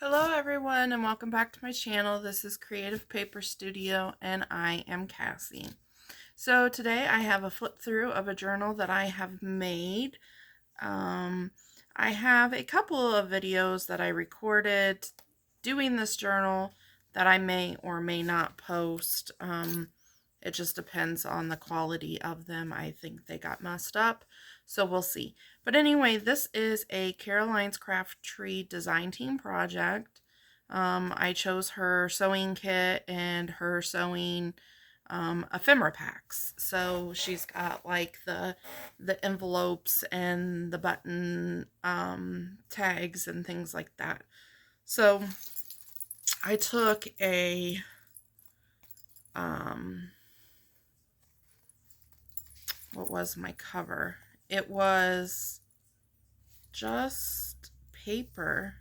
Hello everyone and welcome back to my channel. This is Creative Paper Studio and I am Cassie. So today I have a flip through of a journal that I have made. I have a couple of videos that I recorded doing this journal that I may or may not post. It just depends on the quality of them. I think they got messed up, so we'll see. But anyway, this is a Caroline's Craft Tree design team project. I chose her sewing kit and her sewing ephemera packs. So she's got like the envelopes and the button tags and things like that. So I took a what was my cover? It was just paper,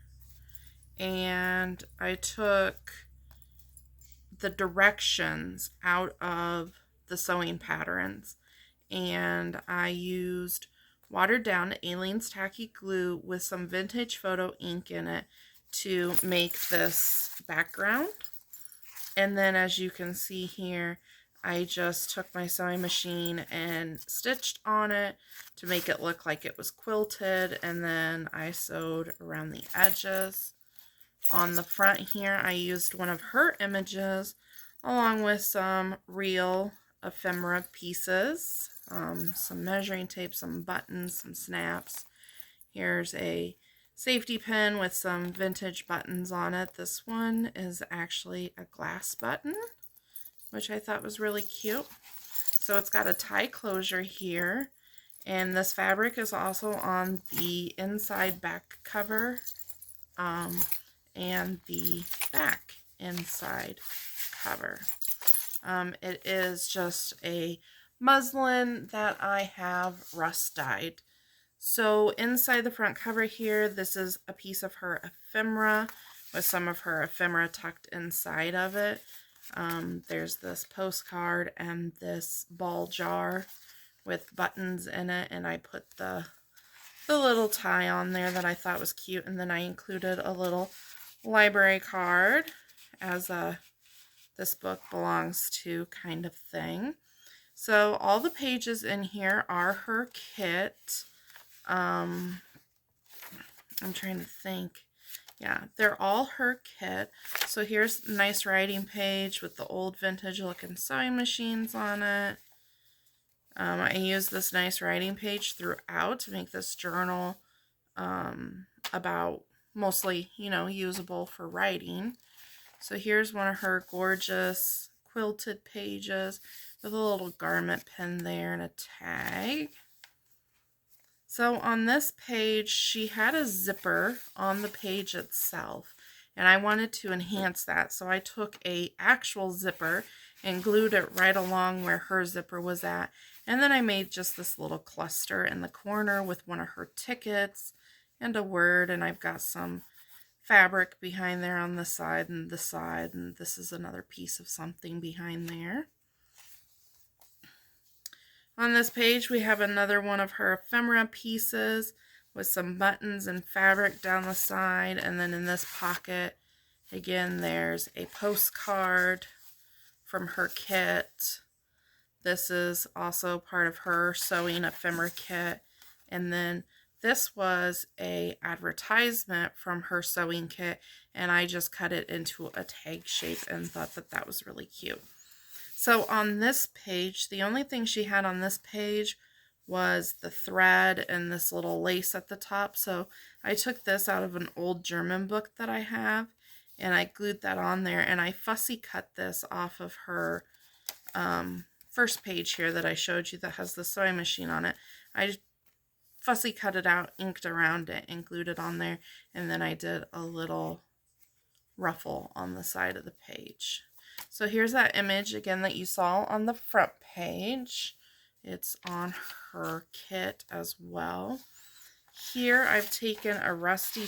and I took the directions out of the sewing patterns, and I used watered down Aleene's tacky glue with some vintage photo ink in it to make this background. And then as you can see here, I just took my sewing machine and stitched on it to make it look like it was quilted, and then I sewed around the edges. On the front here, I used one of her images along with some real ephemera pieces, some measuring tape, some buttons, some snaps. Here's a safety pin with some vintage buttons on it. This one is actually a glass button, which I thought was really cute. So it's got a tie closure here, and this fabric is also on the inside back cover and the back inside cover. It is just a muslin that I have rust dyed. So inside the front cover here, this is a piece of her ephemera with some of her ephemera tucked inside of it. There's this postcard and this ball jar with buttons in it, and I put the little tie on there that I thought was cute, and then I included a little library card as a this book belongs to kind of thing. So all the pages in here are her kit. I'm trying to think. Yeah, they're all her kit. So here's a nice writing page with the old vintage looking sewing machines on it. I used this nice writing page throughout to make this journal about mostly, usable for writing. So here's one of her gorgeous quilted pages with a little garment pin there and a tag. So on this page, she had a zipper on the page itself, and I wanted to enhance that. So I took a actual zipper and glued it right along where her zipper was at. And then I made just this little cluster in the corner with one of her tickets and a word, and I've got some fabric behind there on the side, and this is another piece of something behind there. On this page, we have another one of her ephemera pieces with some buttons and fabric down the side. And then in this pocket, again, there's a postcard from her kit. This is also part of her sewing ephemera kit. And then this was a advertisement from her sewing kit, and I just cut it into a tag shape and thought that that was really cute. So on this page, the only thing she had on this page was the thread and this little lace at the top. So I took this out of an old German book that I have, and I glued that on there, and I fussy cut this off of her first page here that I showed you that has the sewing machine on it. I fussy cut it out, inked around it, and glued it on there, and then I did a little ruffle on the side of the page. So here's that image again that you saw on the front page. It's on her kit as well. Here I've taken a rusty,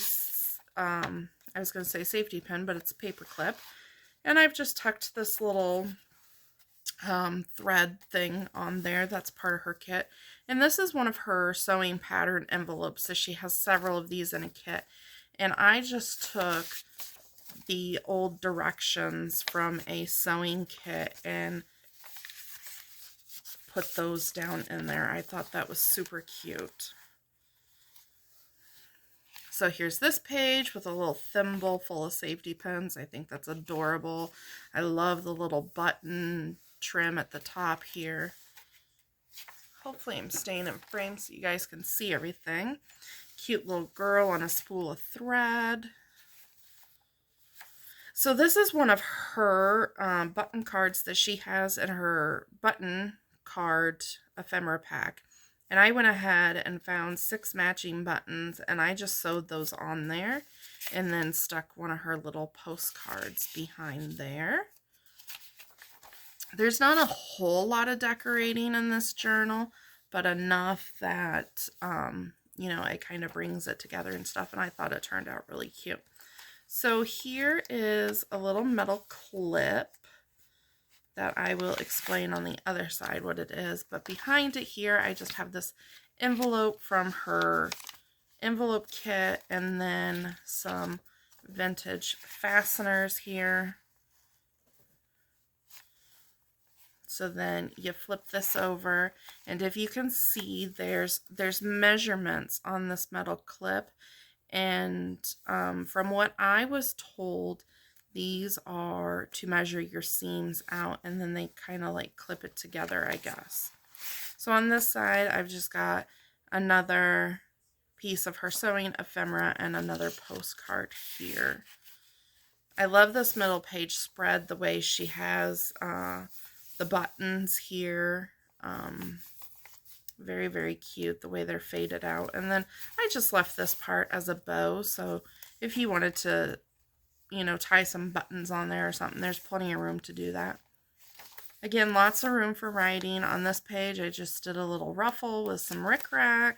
I was going to say safety pin, but it's a paper clip. And I've just tucked this little thread thing on there. That's part of her kit. And this is one of her sewing pattern envelopes. So she has several of these in a kit. And I just took the old directions from a sewing kit and put those down in there. I thought that was super cute. So here's this page with a little thimble full of safety pins. I think that's adorable. I love the little button trim at the top here. Hopefully I'm staying in frame so you guys can see everything. Cute little girl on a spool of thread. So this is one of her button cards that she has in her button card ephemera pack. And I went ahead and found 6 matching buttons, and I just sewed those on there and then stuck one of her little postcards behind there. There's not a whole lot of decorating in this journal, but enough that, you know, it kind of brings it together and stuff, and I thought it turned out really cute. So here is a little metal clip that I will explain on the other side what it is. But behind it here, I just have this envelope from her envelope kit and then some vintage fasteners here. So then you flip this over, and if you can see, there's measurements on this metal clip. And from what I was told, these are to measure your seams out, and then they kind of like clip it together, I guess. So on this side, I've just got another piece of her sewing ephemera and another postcard here. I love this middle page spread, the way she has the buttons here. Very, very cute the way they're faded out. And then I just left this part as a bow, so if you wanted to, you know, tie some buttons on there or something, there's plenty of room to do that. Again, lots of room for writing. On this page, I just did a little ruffle with some rickrack.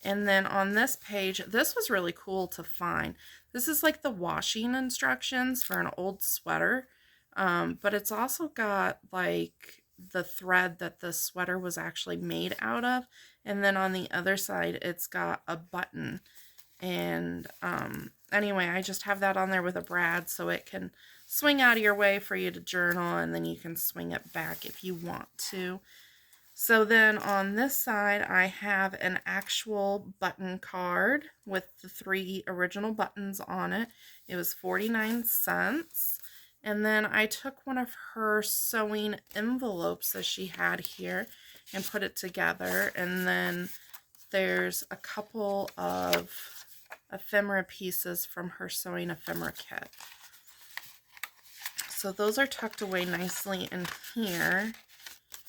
And then on this page, this was really cool to find. This is like the washing instructions for an old sweater, but it's also got like the thread that the sweater was actually made out of, and then on the other side it's got a button. And anyway, I just have that on there with a brad so it can swing out of your way for you to journal, and then you can swing it back if you want to. So then on this side I have an actual button card with the 3 original buttons on it. It was 49 cents. And then I took one of her sewing envelopes that she had here and put it together. And then there's a couple of ephemera pieces from her sewing ephemera kit. So those are tucked away nicely in here.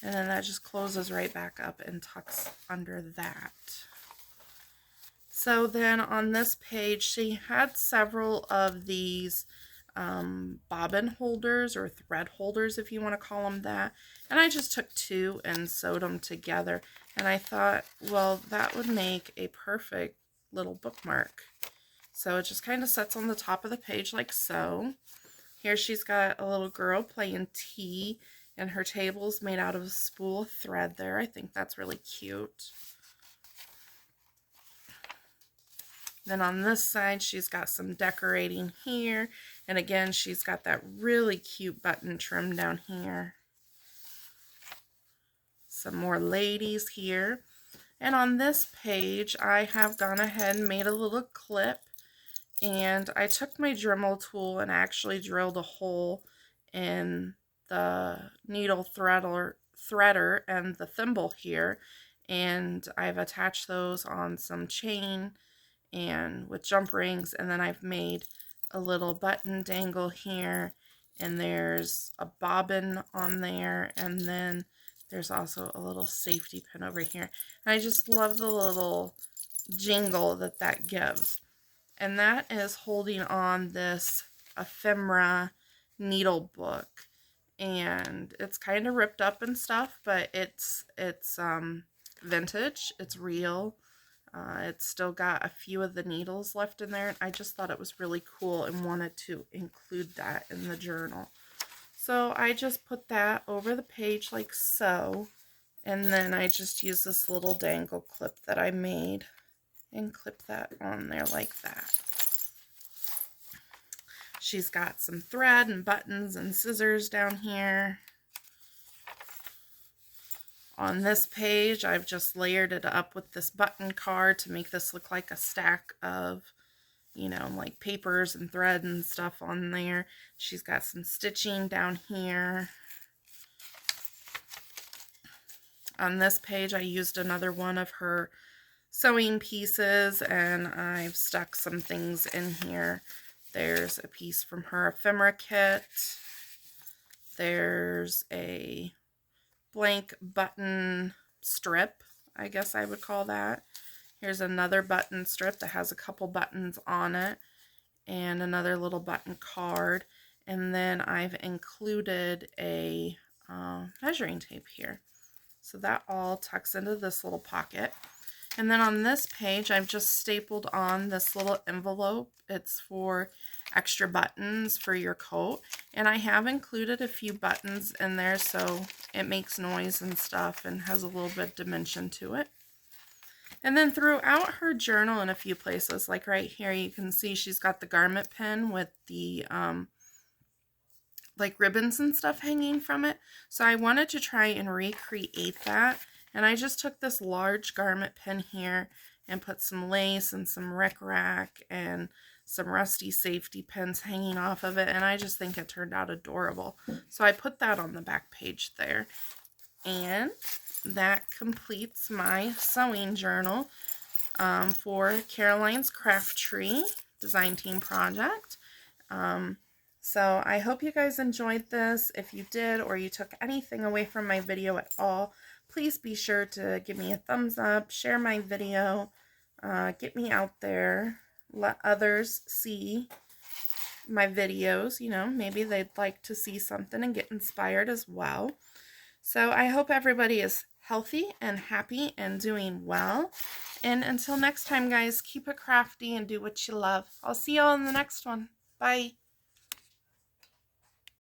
And then that just closes right back up and tucks under that. So then on this page, she had several of these bobbin holders or thread holders, if you want to call them that, and I just took 2 and sewed them together, and I thought, well, that would make a perfect little bookmark. So it just kind of sits on the top of the page like so. Here she's got a little girl playing tea, and her table's made out of a spool of thread there. I think that's really cute. Then on this side, she's got some decorating here. And again, she's got that really cute button trim down here. Some more ladies here. And on this page, I have gone ahead and made a little clip. And I took my Dremel tool and actually drilled a hole in the needle threader and the thimble here. And I've attached those on some chain and with jump rings, and then I've made a little button dangle here, and there's a bobbin on there, and then there's also a little safety pin over here. And I just love the little jingle that that gives. And that is holding on this ephemera needle book, and it's kind of ripped up and stuff, but it's vintage, it's real. It's still got a few of the needles left in there. I just thought it was really cool and wanted to include that in the journal. So I just put that over the page like so, and then I just used this little dangle clip that I made and clip that on there like that. She's got some thread and buttons and scissors down here. On this page, I've just layered it up with this button card to make this look like a stack of, you know, like papers and thread and stuff on there. She's got some stitching down here. On this page, I used another one of her sewing pieces, and I've stuck some things in here. There's a piece from her ephemera kit. There's a blank button strip, I guess I would call that. Here's another button strip that has a couple buttons on it and another little button card. And then I've included a measuring tape here. So that all tucks into this little pocket. And then on this page, I've just stapled on this little envelope. It's for extra buttons for your coat. And I have included a few buttons in there so it makes noise and stuff and has a little bit of dimension to it. And then throughout her journal in a few places, like right here, you can see she's got the garment pin with the like ribbons and stuff hanging from it. So I wanted to try and recreate that. And I just took this large garment pin here and put some lace and some rickrack and some rusty safety pins hanging off of it. And I just think it turned out adorable. So I put that on the back page there. And that completes my sewing journal for Caroline's Craft Tree Design Team project. So I hope you guys enjoyed this. If you did, or you took anything away from my video at all, please be sure to give me a thumbs up, share my video, get me out there, let others see my videos. You know, maybe they'd like to see something and get inspired as well. So I hope everybody is healthy and happy and doing well. And until next time, guys, keep it crafty and do what you love. I'll see y'all in the next one. Bye.